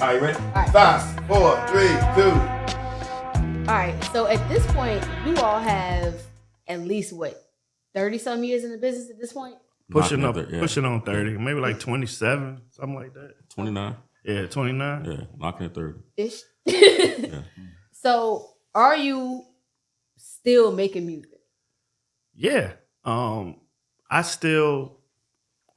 right, you ready? All right. 5, 4, 3, 2. All right. So at this point, you all have at least what 30-some years in the business at this point. Pushing on 30, maybe like 27, something like that. 29. Yeah, 29. Yeah, knocking at 30. Ish. Yeah. So are you still making music? Yeah. I still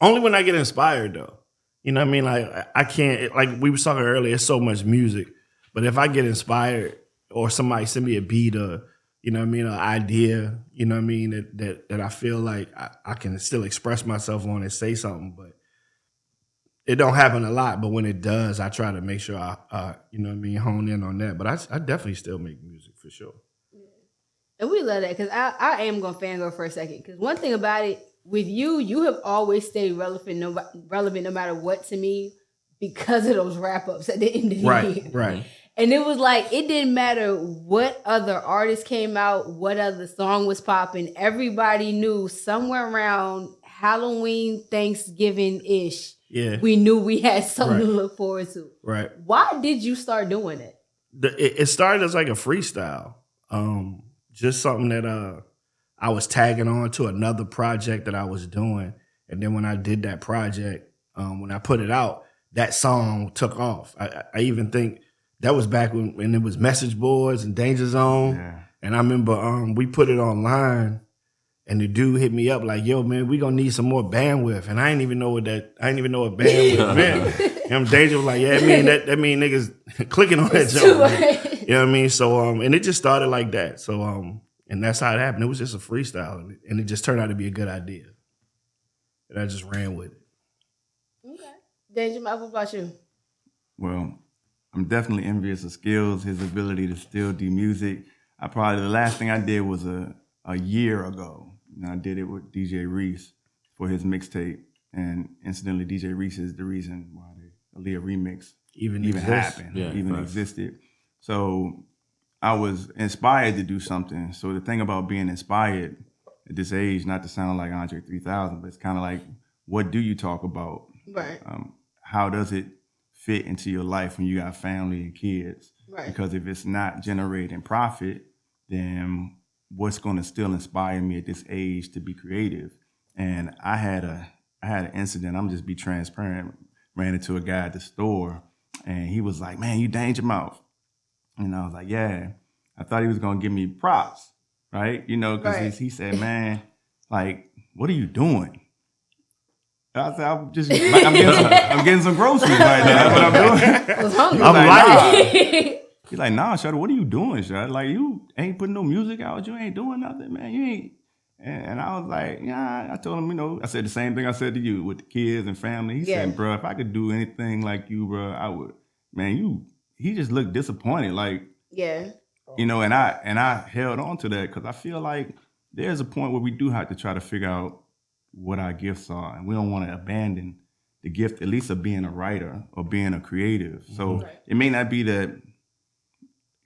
only when I get inspired though. You know what I mean? Like I can't, like we were talking earlier, it's so much music. But if I get inspired or somebody send me a beat or, you know what I mean, an idea, you know what I mean, that I feel like I can still express myself on and say something, but it don't happen a lot. But when it does, I try to make sure I you know what I mean, hone in on that. But I definitely still make music for sure. And we love that because I am going to fangirl for a second. Because one thing about it, with you have always stayed relevant no matter what to me because of those wrap-ups at the end of the year. Right. And it was like, it didn't matter what other artist came out, what other song was popping. Everybody knew somewhere around Halloween, Thanksgiving-ish, we knew we had something to look forward to. Right. Why did you start doing it? It started as like a freestyle. Just something that I was tagging on to another project that I was doing. And then when I did that project, when I put it out, that song took off. I even think that was back when it was message boards and Danger Zone. Yeah. And I remember we put it online and the dude hit me up like, yo, man, we gonna need some more bandwidth. And I didn't even know what bandwidth meant. And Danger was like, yeah, that mean niggas clicking on that joke. Right. You know what I mean? So, and it just started like that. So, and that's how it happened. It was just a freestyle, and it just turned out to be a good idea. And I just ran with it. Okay. Danger, what about you? Well, I'm definitely envious of Skills, his ability to still do music. The last thing I did was a year ago. And I did it with DJ Reese for his mixtape. And incidentally, DJ Reese is the reason why the Aaliyah remix even happened, existed. So I was inspired to do something. So the thing about being inspired at this age, not to sound like Andre 3000, but it's kind of like, what do you talk about? Right. How does it fit into your life when you got family and kids? Right. Because if it's not generating profit, then what's going to still inspire me at this age to be creative? And I had an incident. I'm just be transparent. Ran into a guy at the store, and he was like, "Man, you Danger Mouth." And I was like, yeah. I thought he was going to give me props, right? You know, because he said, man, like, what are you doing? And I said, I'm getting some groceries right now. That's what I'm doing. I was hungry. I'm like, He's like, nah, Shudder, what are you doing, Shudder? Like, you ain't putting no music out. You ain't doing nothing, man. You ain't. And I was like, yeah, I told him, you know, I said the same thing I said to you with the kids and family. He said, bro, if I could do anything like you, bro, I would. Man, he just looked disappointed, like, you know, and I held on to that because I feel like there's a point where we do have to try to figure out what our gifts are, and we don't want to abandon the gift, at least of being a writer or being a creative. So it may not be that,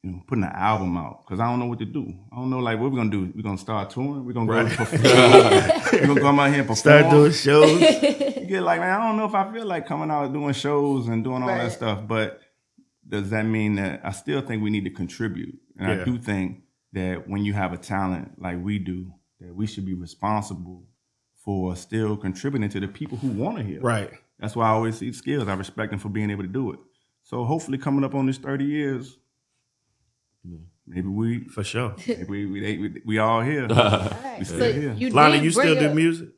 you know, putting an album out because I don't know what to do. I don't know, like, what we're gonna do. We're gonna start touring. We're gonna go perform. We're gonna come out here and perform. Start doing shows. You get like, man, I don't know if I feel like coming out doing shows and doing all that stuff, but does that mean that I still think we need to contribute? And I do think that when you have a talent like we do, that we should be responsible for still contributing to the people who want to hear. Right. That's why I always see Skills. I respect him for being able to do it. So hopefully coming up on this 30 years, maybe we... For sure. Maybe we all here. Right. We still here. Lonnie, you still do music?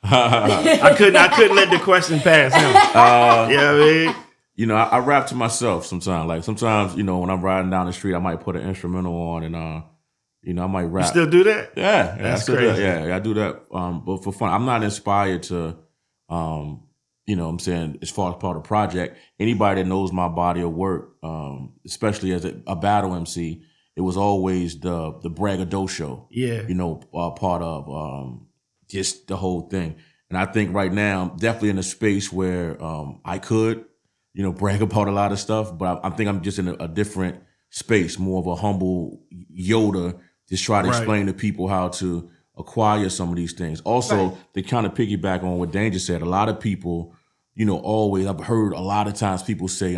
I couldn't let the question pass him. You know what I mean? You know, I rap to myself sometimes. Like sometimes, you know, when I'm riding down the street, I might put an instrumental on and, you know, I might rap. You still do that? Yeah. That's crazy. crazy. Yeah, I do that. But for fun, I'm not inspired to, you know what I'm saying, as far as part of the project, anybody that knows my body of work, especially as a battle MC, it was always the braggadocio. Yeah. You know, part of just the whole thing. And I think right now, I'm definitely in a space where I could, you know, brag about a lot of stuff, but I think I'm just in a different space, more of a humble Yoda, just try to explain to people how to acquire some of these things. Also, to kind of piggyback on what Danger said, a lot of people, you know, always, I've heard a lot of times people say,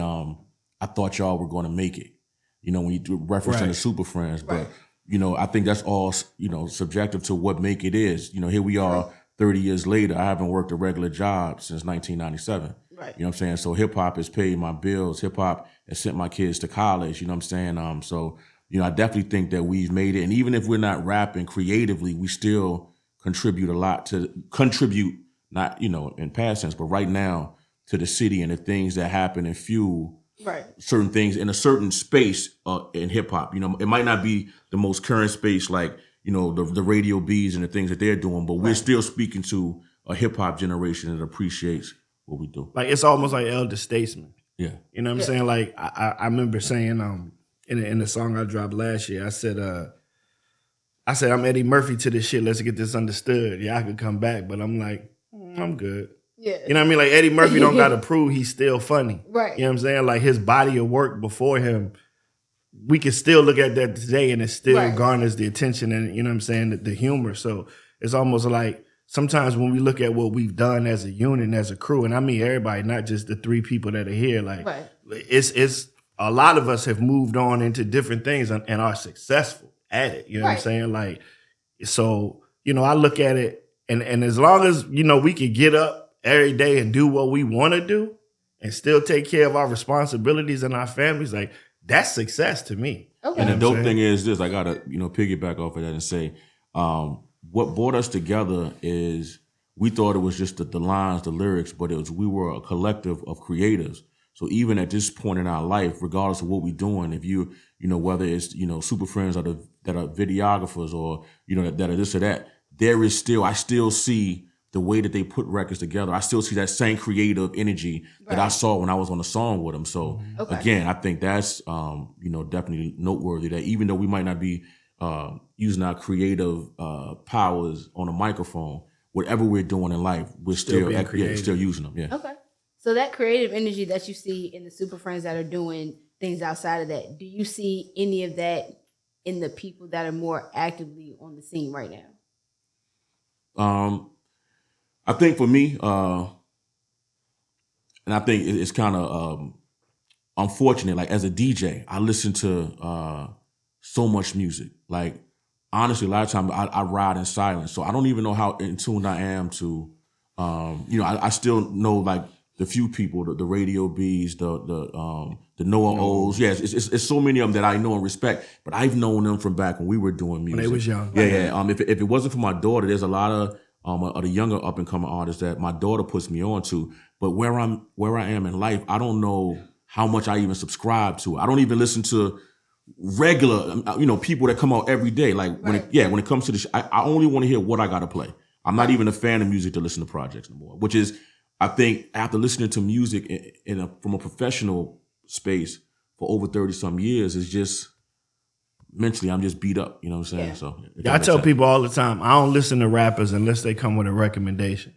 I thought y'all were going to make it. You know, when you do referencing the Supafriendz, but you know, I think that's all, you know, subjective to what make it is. You know, here we are 30 years later. I haven't worked a regular job since 1997. Right. You know what I'm saying? So hip hop has paid my bills. Hip hop has sent my kids to college. You know what I'm saying? So, you know, I definitely think that we've made it. And even if we're not rapping creatively, we still contribute a lot not, you know, in past tense, but right now to the city and the things that happen and fuel certain things in a certain space in hip hop. You know, it might not be the most current space like, you know, the Radio Bs and the things that they're doing, but we're still speaking to a hip hop generation that appreciates what we do. Like, it's almost like elder statesman. Yeah. You know what I'm saying? Like, I remember saying in the song I dropped last year, I said I'm Eddie Murphy to this shit. Let's get this understood. Yeah, I could come back, but I'm like, I'm good. Yeah. You know what I mean? Like, Eddie Murphy don't got to prove he's still funny. Right. You know what I'm saying? Like, his body of work before him, we can still look at that today and it still garners the attention and, you know what I'm saying, the humor. So it's almost like sometimes when we look at what we've done as a unit, as a crew, and I mean everybody, not just the three people that are here, like it's a lot of us have moved on into different things and are successful at it. You know what I'm saying? Like, so, you know, I look at it and as long as, you know, we can get up every day and do what we want to do and still take care of our responsibilities and our families, like, that's success to me. Okay. And the dope thing is this, I gotta, you know, piggyback off of that and say, what brought us together is we thought it was just the lines, the lyrics, but we were a collective of creators. So even at this point in our life, regardless of what we're doing, if you know, whether it's, you know, Supafriendz that are videographers or, you know, that are this or that, I still see the way that they put records together. I still see that same creative energy that I saw when I was on the song with them. So again, I think that's, you know, definitely noteworthy that even though we might not be using our creative powers on a microphone, whatever we're doing in life, we're still using them. Yeah. Okay. So that creative energy that you see in the Supafriendz that are doing things outside of that, do you see any of that in the people that are more actively on the scene right now? I think for me, and I think it's kind of unfortunate, like as a DJ, I listen to so much music. Like, honestly, a lot of times I ride in silence. So I don't even know how in tune I am to, you know, I still know like the few people, the Radio Bs, the Noah O's. Yes, it's so many of them that I know and respect, but I've known them from back when we were doing music. When they was young. Yeah. If it wasn't for my daughter, there's a lot of the younger up and coming artists that my daughter puts me on to. But where I am in life, I don't know how much I even subscribe to. I don't even listen to regular, you know, people that come out every day. Like when it comes to I only want to hear what I got to play. I'm not even a fan of music to listen to projects anymore, which is, I think after listening to music from a professional space for over 30 some years, is just mentally I'm just beat up. You know what I'm saying? Yeah. So I tell people all the time, I don't listen to rappers unless they come with a recommendation.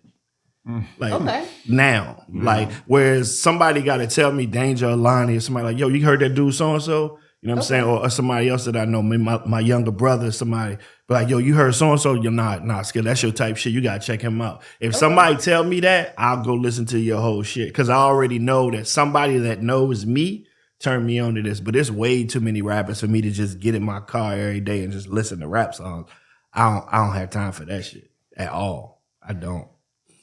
Like now, like whereas somebody got to tell me Danger Alani or somebody like, yo, you heard that dude so and so. You know what I'm saying? Or somebody else that I know, maybe my younger brother, somebody, but like, yo, you heard so-and-so, you're nah, Skip, that's your type shit. You got to check him out. If somebody tell me that, I'll go listen to your whole shit. Because I already know that somebody that knows me turned me on to this. But there's way too many rappers for me to just get in my car every day and just listen to rap songs. I don't have time for that shit at all. I don't.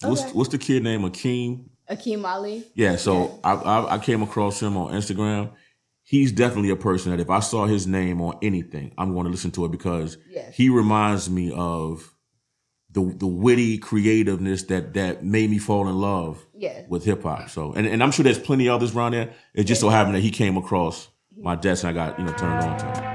What's the kid name? Akeem Ali? Yeah, so I came across him on Instagram. He's definitely a person that if I saw his name on anything, I'm going to listen to it because he reminds me of the witty creativeness that made me fall in love with hip hop. So, and I'm sure there's plenty of others around there. It just so happened that he came across my desk and I got, turned on to him.